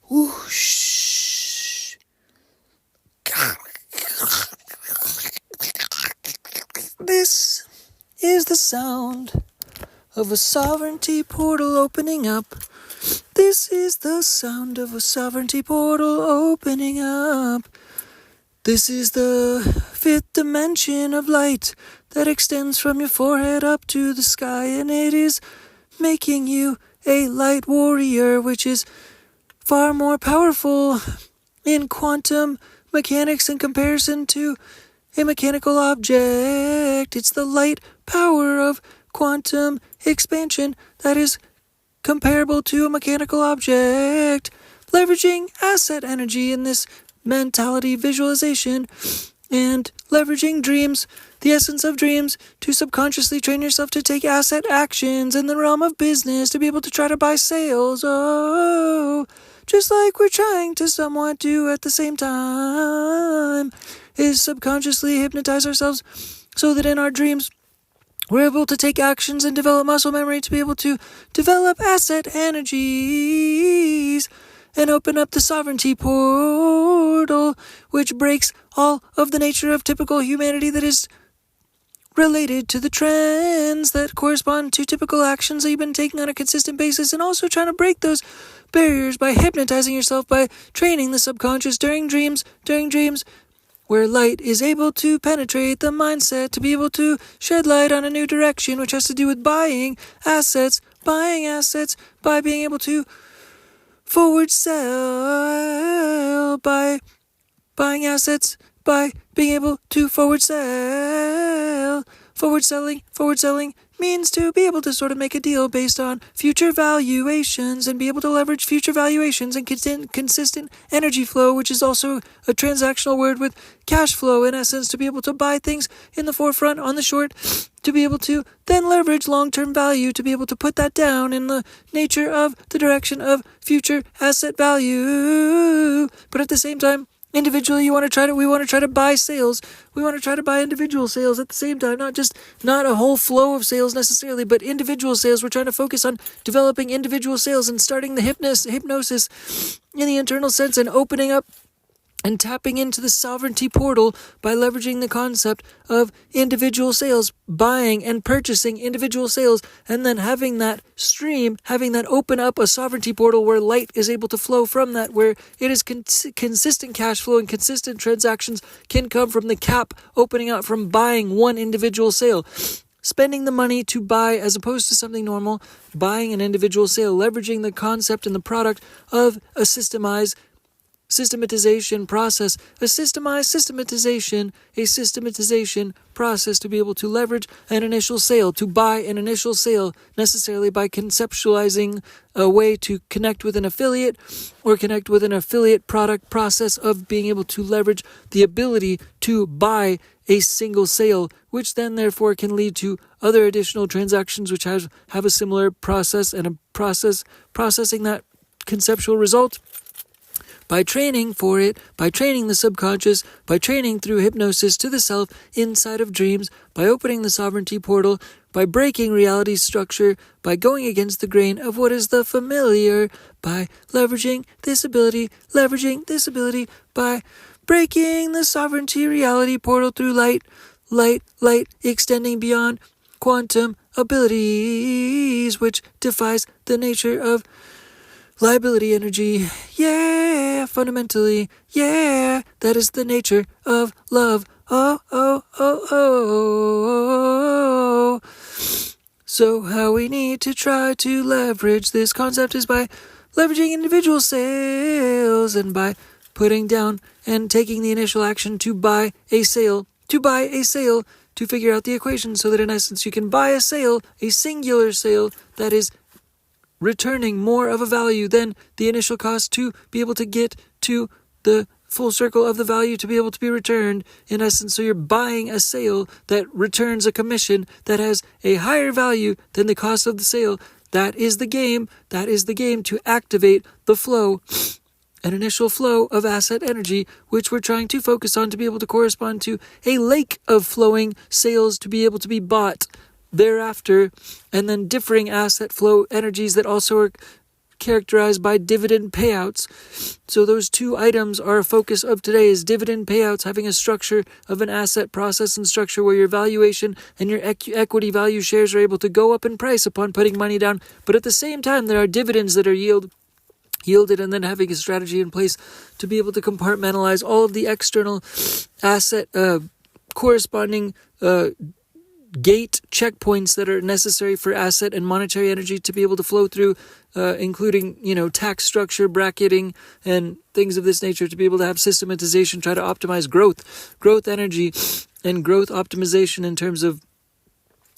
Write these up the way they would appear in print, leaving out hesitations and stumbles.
Whoosh. This is the sound of a sovereignty portal opening up. This is the sound of a sovereignty portal opening up. This is the fifth dimension of light that extends from your forehead up to the sky, and it is making you a light warrior, which is far more powerful in quantum mechanics in comparison to a mechanical object. It's the light power of quantum expansion that is comparable to a mechanical object, leveraging asset energy in this mentality visualization and leveraging dreams, the essence of dreams, to subconsciously train yourself to take asset actions in the realm of business, to be able to try to buy sales. Oh, just like we're trying to somewhat do at the same time, is subconsciously hypnotize ourselves so that in our dreams we're able to take actions and develop muscle memory to be able to develop asset energies and open up the sovereignty portal, which breaks all of the nature of typical humanity that is related to the trends that correspond to typical actions that you've been taking on a consistent basis, and also trying to break those barriers by hypnotizing yourself, by training the subconscious during dreams, where light is able to penetrate the mindset to be able to shed light on a new direction, which has to do with buying assets by being able to forward sell, by buying assets, by being able to forward sell. Forward selling means to be able to sort of make a deal based on future valuations and be able to leverage future valuations and consistent energy flow, which is also a transactional word with cash flow in essence, to be able to buy things in the forefront on the short, to be able to then leverage long-term value, to be able to put that down in the nature of the direction of future asset value. But at the same time, individually, we want to try to buy sales. We want to try to buy individual sales at the same time, not a whole flow of sales necessarily, but individual sales. We're trying to focus on developing individual sales and starting the hypnosis in the internal sense and opening up and tapping into the sovereignty portal by leveraging the concept of individual sales, buying and purchasing individual sales, and then having that stream, having that open up a sovereignty portal where light is able to flow from that, where it is consistent cash flow and consistent transactions can come from the cap opening out from buying one individual sale. Spending the money to buy as opposed to something normal, buying an individual sale, leveraging the concept and the product of a systematization process, a systematization process to be able to leverage an initial sale, to buy an initial sale necessarily by conceptualizing a way to connect with an affiliate or connect with an affiliate product process of being able to leverage the ability to buy a single sale, which then therefore can lead to other additional transactions which have a similar process and a processing that conceptual result. By training for it, by training the subconscious, by training through hypnosis to the self inside of dreams, by opening the sovereignty portal, by breaking reality's structure, by going against the grain of what is the familiar, by leveraging this ability, by breaking the sovereignty reality portal through light, extending beyond quantum abilities, which defies the nature of liability energy. Yeah, fundamentally, yeah, that is the nature of love. Oh. So how we need to try to leverage this concept is by leveraging individual sales and by putting down and taking the initial action to buy a sale, to figure out the equation so that in essence you can buy a sale, a singular sale that is returning more of a value than the initial cost to be able to get to the full circle of the value to be able to be returned, in essence. So you're buying a sale that returns a commission that has a higher value than the cost of the sale. That is the game to activate the flow, an initial flow of asset energy, which we're trying to focus on to be able to correspond to a lake of flowing sales to be able to be bought thereafter, and then differing asset flow energies that also are characterized by dividend payouts. So those two items are a focus of today, is dividend payouts, having a structure of an asset process and structure where your valuation and your equity value shares are able to go up in price upon putting money down. But at the same time, there are dividends that are yielded, and then having a strategy in place to be able to compartmentalize all of the external asset corresponding gate checkpoints that are necessary for asset and monetary energy to be able to flow through, including, tax structure, bracketing, and things of this nature, to be able to have systematization, try to optimize growth energy, and growth optimization in terms of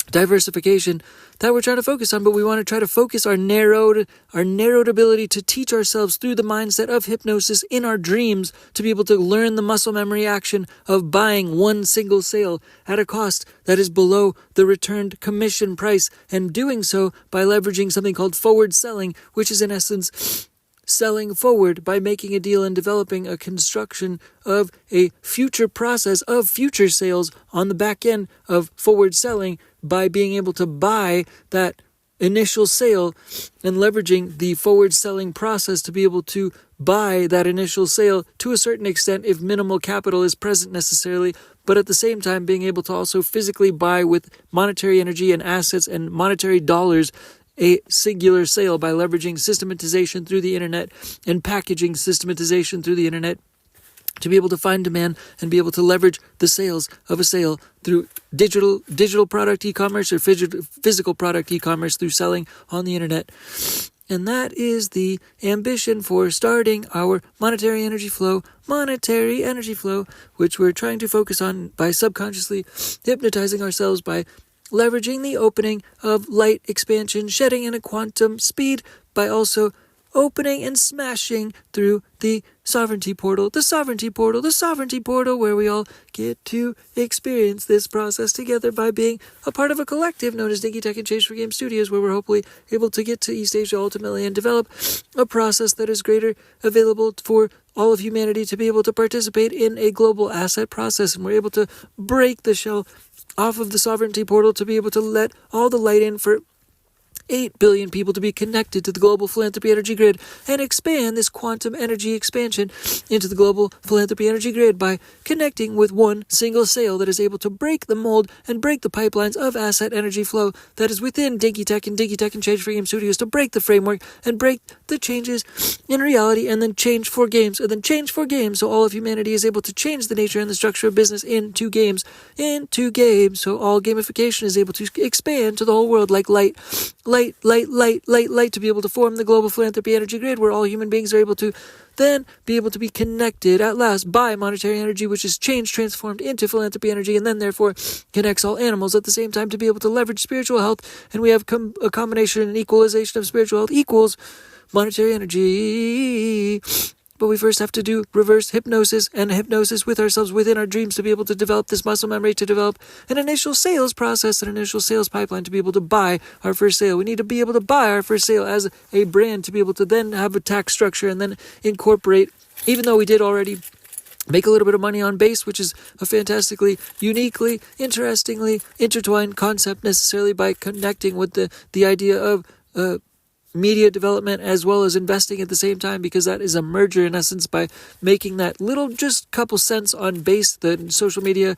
diversification that we're trying to focus on. But we want to try to focus our narrowed ability to teach ourselves through the mindset of hypnosis in our dreams, to be able to learn the muscle memory action of buying one single sale at a cost that is below the returned commission price, and doing so by leveraging something called forward selling, which is in essence selling forward by making a deal and developing a construction of a future process of future sales on the back end of forward selling, by being able to buy that initial sale and leveraging the forward selling process to be able to buy that initial sale to a certain extent if minimal capital is present necessarily, but at the same time being able to also physically buy with monetary energy and assets and monetary dollars a singular sale by leveraging systematization through the internet and packaging systematization through the internet to be able to find demand and be able to leverage the sales of a sale through digital product e-commerce or physical product e-commerce through selling on the internet. And that is the ambition for starting our monetary energy flow, which we're trying to focus on by subconsciously hypnotizing ourselves by leveraging the opening of light expansion, shedding in a quantum speed, by also opening and smashing through the sovereignty portal, where we all get to experience this process together by being a part of a collective known as Dinky Tech and Change for Game Studios, where we're hopefully able to get to East Asia ultimately and develop a process that is greater available for all of humanity to be able to participate in a global asset process. And we're able to break the shell off of the sovereignty portal to be able to let all the light in for 8 billion people to be connected to the global philanthropy energy grid, and expand this quantum energy expansion into the global philanthropy energy grid by connecting with one single sale that is able to break the mold and break the pipelines of asset energy flow that is within Dinky Tech and Change for Game Studios, to break the framework and break the changes in reality, and then change for games, so all of humanity is able to change the nature and the structure of business into games, so all gamification is able to expand to the whole world like light, to be able to form the global philanthropy energy grid, where all human beings are able to then be able to be connected at last by monetary energy, which is changed, transformed into philanthropy energy, and then therefore connects all animals at the same time to be able to leverage spiritual health. And we have a combination and equalization of spiritual health equals monetary energy. But we first have to do reverse hypnosis and hypnosis with ourselves within our dreams to be able to develop this muscle memory, to develop an initial sales process, an initial sales pipeline to be able to buy our first sale. We need to be able to buy our first sale as a brand to be able to then have a tax structure and then incorporate, even though we did already make a little bit of money on base, which is a fantastically, uniquely, interestingly intertwined concept necessarily by connecting with the idea of media development as well as investing at the same time, because that is a merger in essence by making that little just couple cents on base, the social media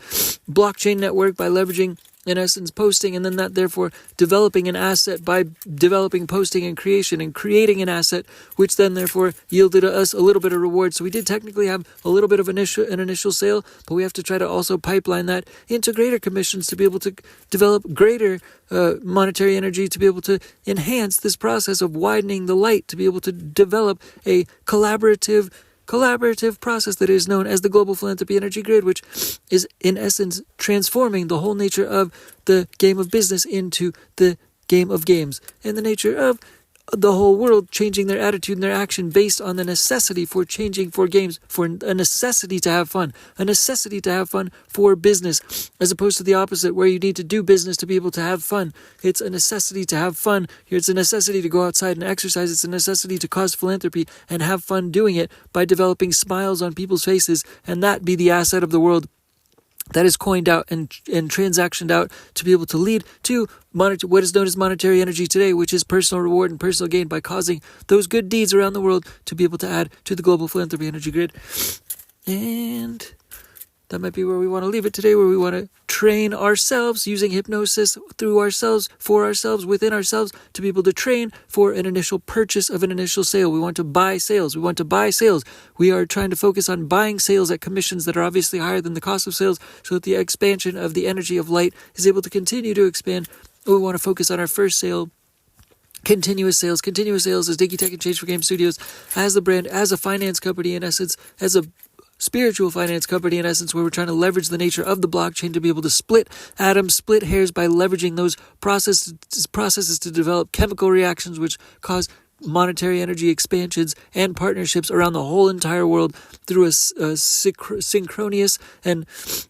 blockchain network, by leveraging in essence posting, and then that therefore developing an asset by developing posting and creation and creating an asset, which then therefore yielded us a little bit of reward. So we did technically have a little bit of an initial sale, but we have to try to also pipeline that into greater commissions to be able to develop greater monetary energy, to be able to enhance this process of widening the light, to be able to develop a collaborative process that is known as the global philanthropy energy grid, which is in essence transforming the whole nature of the game of business into the game of games, and the nature of the whole world changing their attitude and their action based on the necessity for changing for games, for a necessity to have fun for business, as opposed to the opposite where you need to do business to be able to have fun. It's a necessity to have fun. It's a necessity to go outside and exercise. It's a necessity to cause philanthropy and have fun doing it by developing smiles on people's faces, and that be the asset of the world. that is coined out and transactioned out to be able to lead to what is known as monetary energy today, which is personal reward and personal gain by causing those good deeds around the world to be able to add to the global philanthropy energy grid. And that might be where we want to leave it today, where we want to train ourselves using hypnosis through ourselves, for ourselves, within ourselves, to be able to train for an initial purchase of an initial sale. We want to buy sales. We want to buy sales. We are trying to focus on buying sales at commissions that are obviously higher than the cost of sales, so that the expansion of the energy of light is able to continue to expand. We want to focus on our first sale. Continuous sales as Digitech and Change for Game Studios, as the brand, as a finance company in essence, as a spiritual finance company in essence, where we're trying to leverage the nature of the blockchain to be able to split atoms, split hairs by leveraging those processes to develop chemical reactions which cause monetary energy expansions and partnerships around the whole entire world through a synchronous and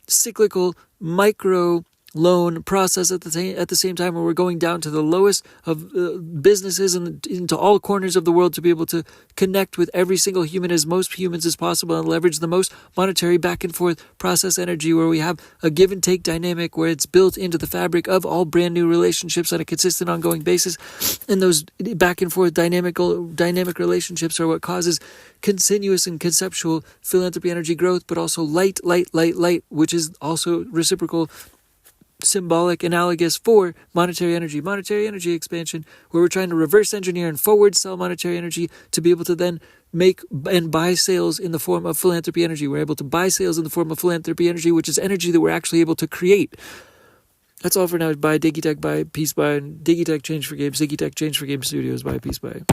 cyclical micro loan process at the same time, where we're going down to the lowest of businesses and into all corners of the world to be able to connect with every single human, as most humans as possible, and leverage the most monetary back and forth process energy, where we have a give and take dynamic where it's built into the fabric of all brand new relationships on a consistent ongoing basis. And those back and forth dynamic relationships are what causes continuous and conceptual philanthropy energy growth, but also light, which is also reciprocal, symbolic, analogous for monetary energy expansion, where we're trying to reverse engineer and forward sell monetary energy to be able to then make and buy sales in the form of philanthropy energy. We're able to buy sales in the form of philanthropy energy, which is energy that we're actually able to create. That's all for now. Bye Digitech, bye Peace, bye Digitech Change for Games, Digitech Change for Game Studios, bye Peace, bye.